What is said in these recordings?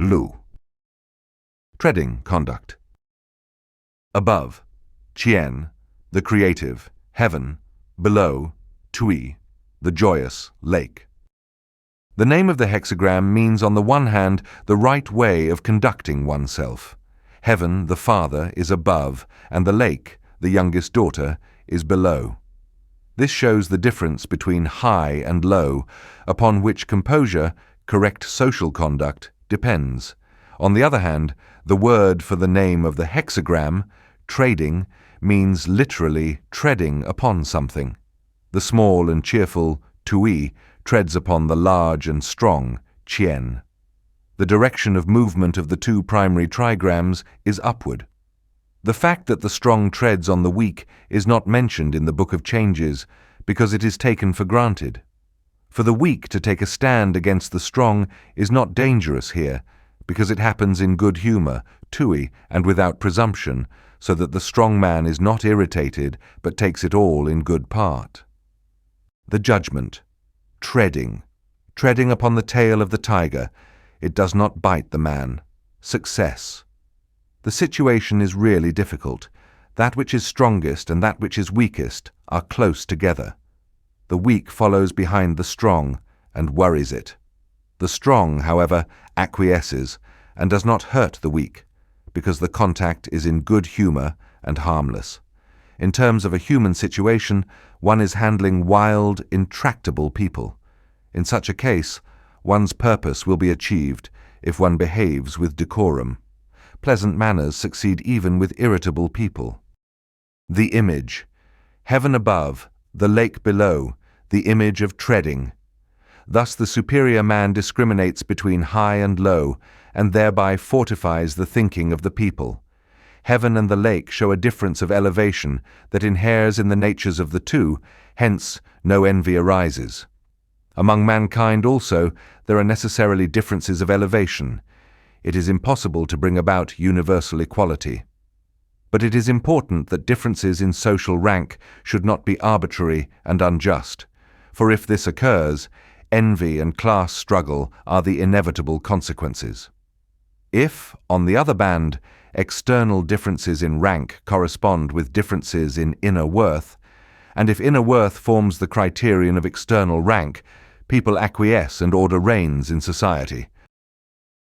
blue. Treading conduct. Above, Chien, the creative, heaven; below, Tui, the joyous, lake. The name of the hexagram means on the one hand the right way of conducting oneself. Heaven, the father, is above, and the lake, the youngest daughter, is below. This shows the difference between high and low, upon which composure, correct social conduct, depends. On the other hand, the word for the name of the hexagram, trading, means literally treading upon something. The small and cheerful Tui treads upon the large and strong Chien. The direction of movement of the two primary trigrams is upward. The fact that the strong treads on the weak is not mentioned in the Book of Changes because it is taken for granted. For the weak to take a stand against the strong is not dangerous here, because it happens in good humor, Tui, and without presumption, so that the strong man is not irritated but takes it all in good part. The judgment. Treading upon the tail of the tiger. It does not bite the man. Success. The situation is really difficult. That which is strongest and that which is weakest are close together. The weak follows behind the strong and worries it. The strong, however, acquiesces and does not hurt the weak, because the contact is in good humor and harmless. In terms of a human situation, one is handling wild, intractable people. In such a case, one's purpose will be achieved if one behaves with decorum. Pleasant manners succeed even with irritable people. The image. Heaven above, the lake below, the image of treading. Thus the superior man discriminates between high and low, and thereby fortifies the thinking of the people. Heaven and the lake show a difference of elevation that inheres in the natures of the two, hence no envy arises. Among mankind also there are necessarily differences of elevation. It is impossible to bring about universal equality. But it is important that differences in social rank should not be arbitrary and unjust, for if this occurs, envy and class struggle are the inevitable consequences. If, on the other hand, external differences in rank correspond with differences in inner worth, and if inner worth forms the criterion of external rank, people acquiesce and order reigns in society.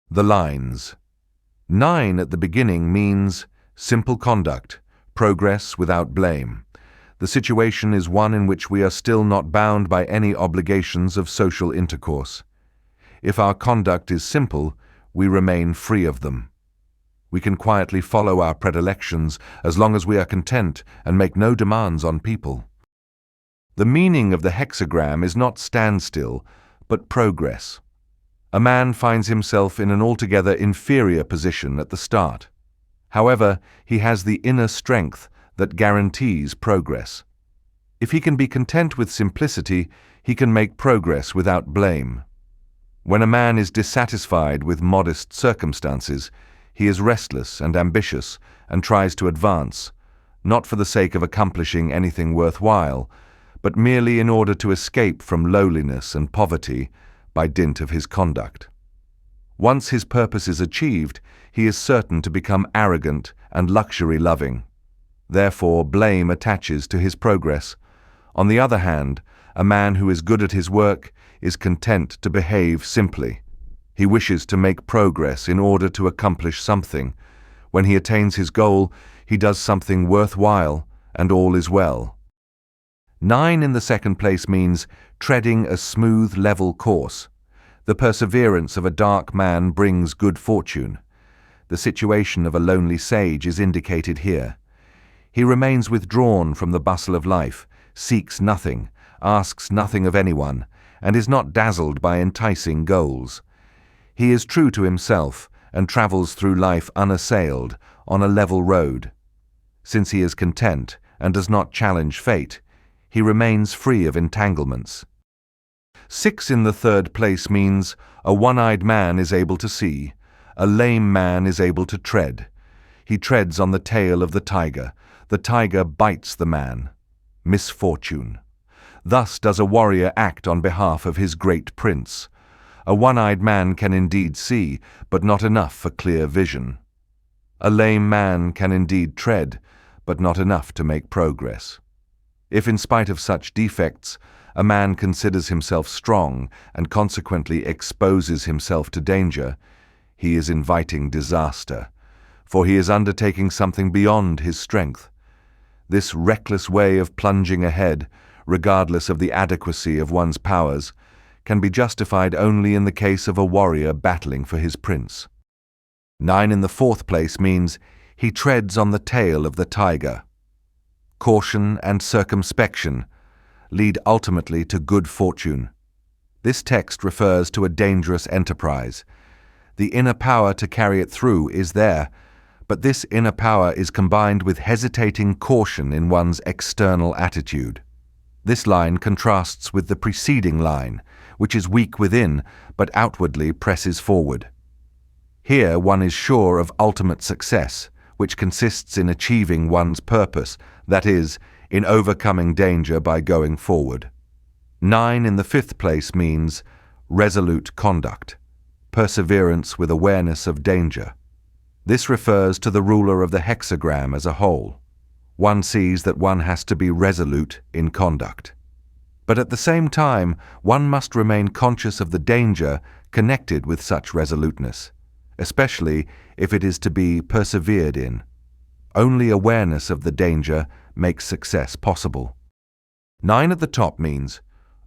The lines. 9 at the beginning means simple conduct, progress without blame. The situation is one in which we are still not bound by any obligations of social intercourse. If our conduct is simple, we remain free of them. We can quietly follow our predilections as long as we are content and make no demands on people. The meaning of the hexagram is not standstill, but progress. A man finds himself in an altogether inferior position at the start. However, he has the inner strength that guarantees progress. If he can be content with simplicity, he can make progress without blame. When a man is dissatisfied with modest circumstances, he is restless and ambitious and tries to advance, not for the sake of accomplishing anything worthwhile, but merely in order to escape from lowliness and poverty by dint of his conduct. Once his purpose is achieved, he is certain to become arrogant and luxury-loving. Therefore, blame attaches to his progress. On the other hand, a man who is good at his work is content to behave simply. He wishes to make progress in order to accomplish something. When he attains his goal, he does something worthwhile, and all is well. 9 in the second place means treading a smooth, level course. The perseverance of a dark man brings good fortune. The situation of a lonely sage is indicated here. He remains withdrawn from the bustle of life, seeks nothing, asks nothing of anyone, and is not dazzled by enticing goals. He is true to himself and travels through life unassailed, on a level road. Since he is content and does not challenge fate, he remains free of entanglements. 6 in the third place means a one-eyed man is able to see, a lame man is able to tread. He treads on the tail of the tiger bites the man. Misfortune. Thus does a warrior act on behalf of his great prince. A one-eyed man can indeed see, but not enough for clear vision. A lame man can indeed tread, but not enough to make progress. If in spite of such defects, a man considers himself strong and consequently exposes himself to danger, he is inviting disaster, for he is undertaking something beyond his strength. This reckless way of plunging ahead, regardless of the adequacy of one's powers, can be justified only in the case of a warrior battling for his prince. 9 in the 4th place means he treads on the tail of the tiger. Caution and circumspection lead ultimately to good fortune. This text refers to a dangerous enterprise. The inner power to carry it through is there, but this inner power is combined with hesitating caution in one's external attitude. This line contrasts with the preceding line, which is weak within, but outwardly presses forward. Here one is sure of ultimate success, which consists in achieving one's purpose, that is, in overcoming danger by going forward. 9 in the 5th place means resolute conduct, perseverance with awareness of danger. This refers to the ruler of the hexagram as a whole. One sees that one has to be resolute in conduct. But at the same time, one must remain conscious of the danger connected with such resoluteness, especially if it is to be persevered in. Only awareness of the danger makes success possible. 9 at the top means,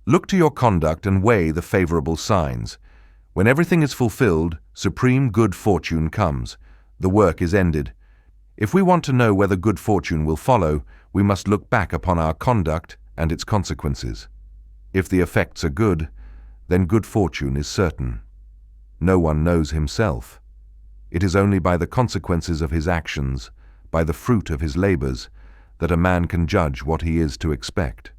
look to your conduct and weigh the favorable signs. When everything is fulfilled, supreme good fortune comes. The work is ended. If we want to know whether good fortune will follow, we must look back upon our conduct and its consequences. If the effects are good, then good fortune is certain. No one knows himself. It is only by the consequences of his actions, by the fruit of his labors, that a man can judge what he is to expect.